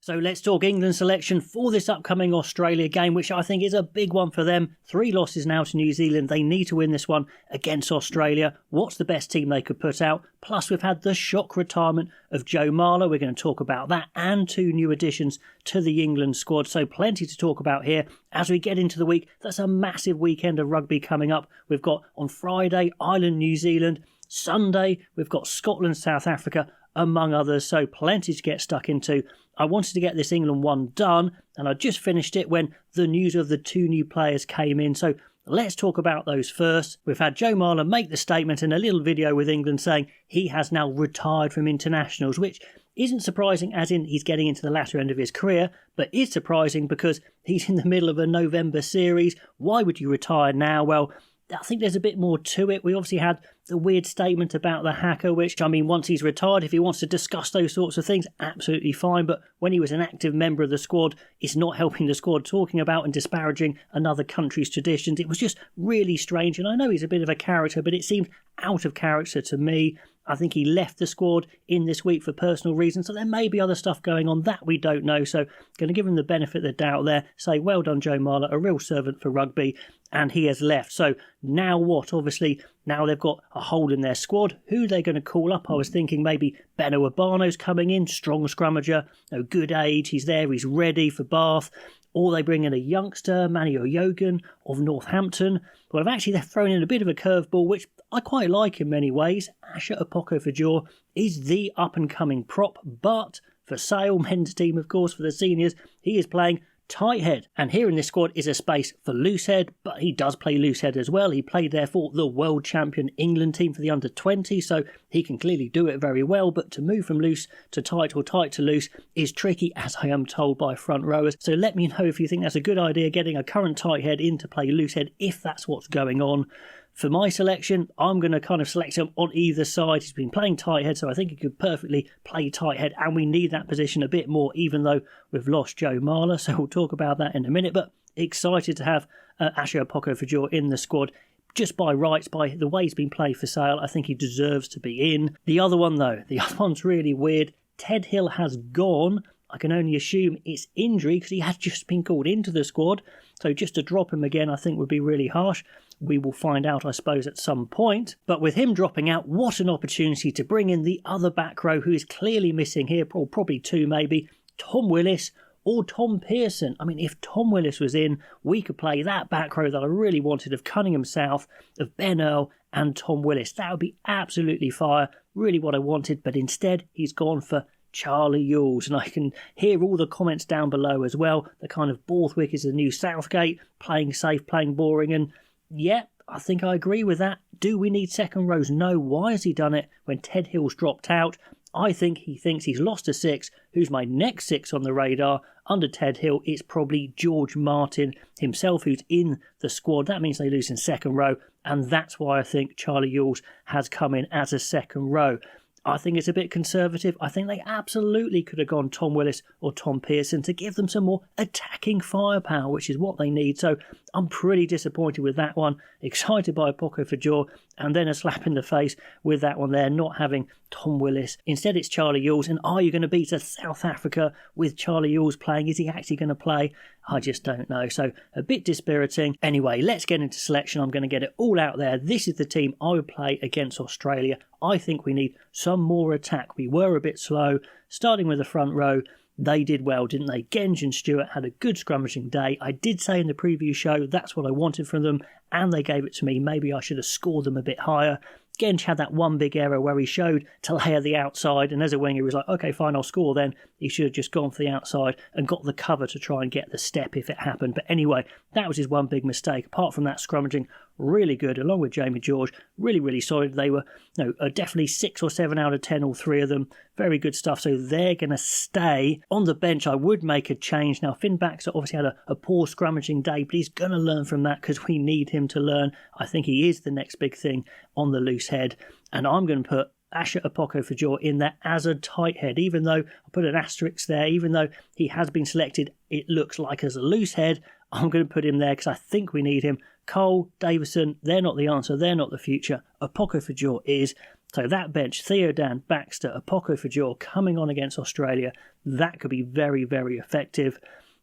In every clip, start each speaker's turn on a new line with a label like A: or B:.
A: So let's talk England selection for this upcoming Australia game, which I think is a big one for them. 3 losses now to New Zealand. They need to win this one against Australia. What's the best team they could put out? Plus, we've had the shock retirement of Joe Marler. We're going to talk about that and 2 new additions to the England squad. So plenty to talk about here as we get into the week. That's a massive weekend of rugby coming up. We've got on Friday, Ireland, New Zealand. Sunday, we've got Scotland, South Africa, among others. So plenty to get stuck into. I wanted to get this England one done, and I just finished it when the news of the 2 new players came in. So let's talk about those first. We've had Joe Marler make the statement in a little video with England saying he has now retired from internationals, which isn't surprising as in he's getting into the latter end of his career, but is surprising because he's in the middle of a November series. Why would you retire now? Well, I think there's a bit more to it. We obviously had the weird statement about the hacker, which, I mean, once he's retired, if he wants to discuss those sorts of things, absolutely fine. But when he was an active member of the squad, it's not helping the squad talking about and disparaging another country's traditions. It was just really strange. And I know he's a bit of a character, but it seemed out of character to me. I think he left the squad in this week for personal reasons, so there may be other stuff going on that we don't know. So going to give him the benefit of the doubt there, say well done Joe Marler, a real servant for rugby, and he has left. So now what? Obviously, now they've got a hole in their squad. Who are they going to call up? I was thinking maybe Beno Urbano's coming in, strong scrummager, good age, he's there, he's ready for Bath. Or they bring in a youngster, Manny O'Yogan of Northampton. Well, they've thrown in a bit of a curveball, which I quite like in many ways. Asher Apoko-Fajor is the up-and-coming prop, but for Sale, men's team, of course, for the seniors, he is playing tight head. And here in this squad is a space for loose head, but he does play loose head as well. He played there for the world champion England team for the under-20, so he can clearly do it very well. But to move from loose to tight or tight to loose is tricky, as I am told by front rowers. So let me know if you think that's a good idea, getting a current tight head in to play loose head, if that's what's going on. For my selection, I'm going to kind of select him on either side. He's been playing tight head, so I think he could perfectly play tight head, and we need that position a bit more, even though we've lost Joe Marler, so we'll talk about that in a minute. But excited to have Asher Apoko-Fajor in the squad. Just by rights, by the way he's been played for Sale, I think he deserves to be in. The other one, though, the other one's really weird. Ted Hill has gone. I can only assume it's injury because he had just been called into the squad. So just to drop him again, I think would be really harsh. We will find out, I suppose, at some point. But with him dropping out, what an opportunity to bring in the other back row who is clearly missing here, or probably 2 maybe, Tom Willis or Tom Pearson. I mean, if Tom Willis was in, we could play that back row that I really wanted of Cunningham South, of Ben Earl and Tom Willis. That would be absolutely fire, really what I wanted. But instead, he's gone for Charlie Ewels, and I can hear all the comments down below as well. The kind of Borthwick is the new Southgate, playing safe, playing boring, and yeah, I think I agree with that. Do we need second rows? No. Why has he done it when Ted Hill's dropped out? I think he thinks he's lost a 6. Who's my next 6 on the radar? Under Ted Hill, it's probably George Martin himself, who's in the squad. That means they lose in second row, and that's why I think Charlie Ewels has come in as a second row. I think it's a bit conservative. I think they absolutely could have gone Tom Willis or Tom Pearson to give them some more attacking firepower, which is what they need. So I'm pretty disappointed with that one. Excited by Apoko-Fajor, and then a slap in the face with that one there, not having Tom Willis. Instead, it's Charlie Ewels. And are you going to beat South Africa with Charlie Ewels playing? Is he actually going to play? I just don't know. So a bit dispiriting. Anyway, let's get into selection. I'm going to get it all out there. This is the team I would play against Australia. I think we need some more attack. We were a bit slow, starting with the front row. They did well, didn't they? Genge and Stewart had a good scrummaging day. I did say in the preview show that's what I wanted from them, and they gave it to me. Maybe I should have scored them a bit higher. Genge had that one big error where he showed to layer the outside, and as a winger he was like, okay, fine, I'll score then. He should have just gone for the outside and got the cover to try and get the step if it happened. But anyway, that was his one big mistake. Apart from that, scrummaging, really good, along with Jamie George. Really, really solid. They were definitely 6 or 7 out of 10, all 3 of them. Very good stuff. So they're going to stay. On the bench, I would make a change. Now, Finn Baxter obviously had a poor scrummaging day, but he's going to learn from that because we need him to learn. I think he is the next big thing on the loose head. And I'm going to put Asher Apoko-Fajor in there as a tight head, even though I put an asterisk there, even though he has been selected, it looks like as a loose head. I'm going to put him there because I think we need him. Cole, Davison, they're not the answer, they're not the future. Apoko-Fajor is. So that bench, Theodan, Baxter, Apoko Fajor coming on against Australia, that could be very, very effective.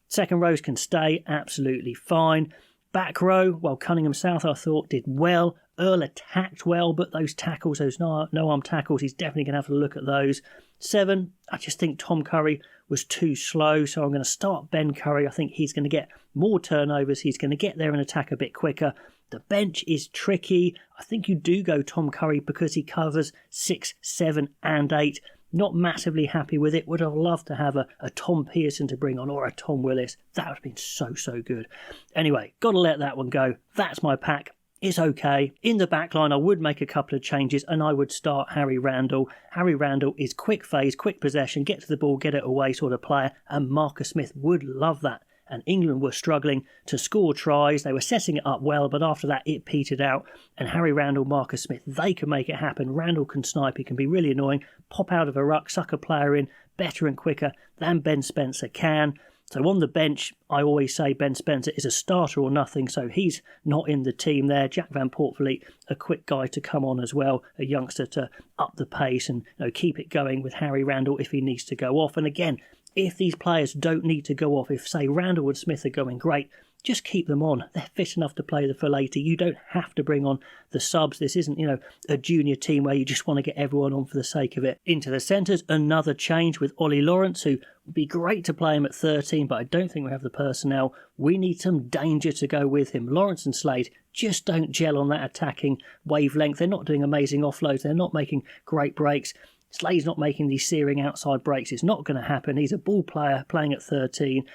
A: Second rows can stay absolutely fine. Back row, well, Cunningham South I thought did well. Earl attacked well, but those tackles, those no-arm tackles, he's definitely going to have to look at those. 7, I just think Tom Curry was too slow, so I'm going to start Ben Curry. I think he's going to get more turnovers. He's going to get there and attack a bit quicker. The bench is tricky. I think you do go Tom Curry because he covers 6, 7 and 8. Not massively happy with it. Would have loved to have a Tom Pearson to bring on or a Tom Willis. That would have been so good. Anyway, got to let that one go. That's my pack. It's okay. In the back line, I would make a couple of changes and I would start Harry Randall. Harry Randall is quick phase, quick possession, get to the ball, get it away sort of player, and Marcus Smith would love that. And England were struggling to score tries. They were setting it up well, but after that it petered out. And Harry Randall, Marcus Smith, they can make it happen. Randall can snipe. He can be really annoying. Pop out of a ruck, suck a player in better and quicker than Ben Spencer can. So on the bench, I always say Ben Spencer is a starter or nothing, so he's not in the team there. Jack Van Poortvliet, a quick guy to come on as well, a youngster to up the pace and keep it going with Harry Randall if he needs to go off. And again, if these players don't need to go off, if say Randall and Smith are going great, just keep them on. They're fit enough to play the full 80. You don't have to bring on the subs. This isn't, a junior team where you just want to get everyone on for the sake of it. Into the centres, another change with Ollie Lawrence, who would be great to play him at 13, but I don't think we have the personnel. We need some danger to go with him. Lawrence and Slade just don't gel on that attacking wavelength. They're not doing amazing offloads. They're not making great breaks. Slade's not making these searing outside breaks. It's not going to happen. He's a ball player playing at 13.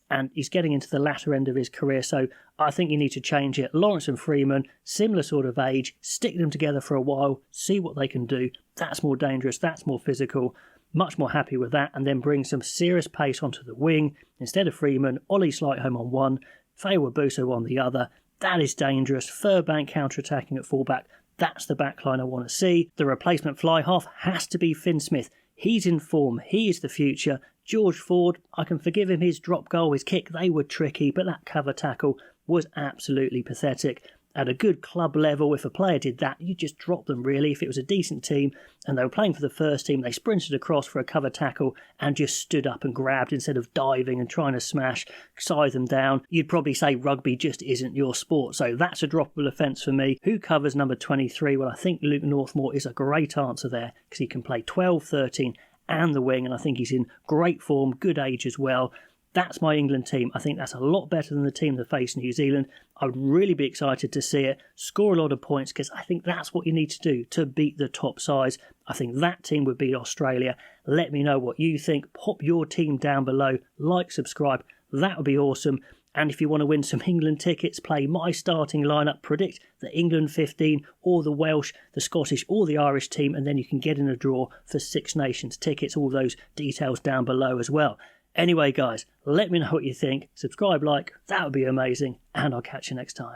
A: And he's getting into the latter end of his career, so I think you need to change it. Lawrence and Freeman, similar sort of age, stick them together for a while, see what they can do. That's more dangerous, that's more physical. Much more happy with that, and then bring some serious pace onto the wing. Instead of Freeman, Ollie Slightholme on one, Faye Wabuso on the other. That is dangerous. Furbank counter-attacking at fullback. That's the backline I want to see. The replacement fly half has to be Finn Smith. He's in form. He is the future. George Ford, I can forgive him his drop goal, his kick, they were tricky, but that cover tackle was absolutely pathetic. At a good club level, if a player did that, you just drop them really. If it was a decent team and they were playing for the first team, they sprinted across for a cover tackle and just stood up and grabbed instead of diving and trying to smash, scythe them down. You'd probably say rugby just isn't your sport. So that's a droppable offence for me. Who covers number 23? Well, I think Luke Northmore is a great answer there because he can play 12, 13 and the wing, and I think he's in great form, good age as well. That's my England team. I think that's a lot better than the team that faced New Zealand. I would really be excited to see it, score a lot of points, because I think that's what you need to do to beat the top sides. I think that team would beat Australia. Let me know what you think. Pop your team down below. Like, subscribe. That would be awesome. And if you want to win some England tickets, play my starting lineup, predict the England 15 or the Welsh, the Scottish or the Irish team, and then you can get in a draw for Six Nations tickets. All those details down below as well. Anyway, guys, let me know what you think. Subscribe, like, that would be amazing, and I'll catch you next time.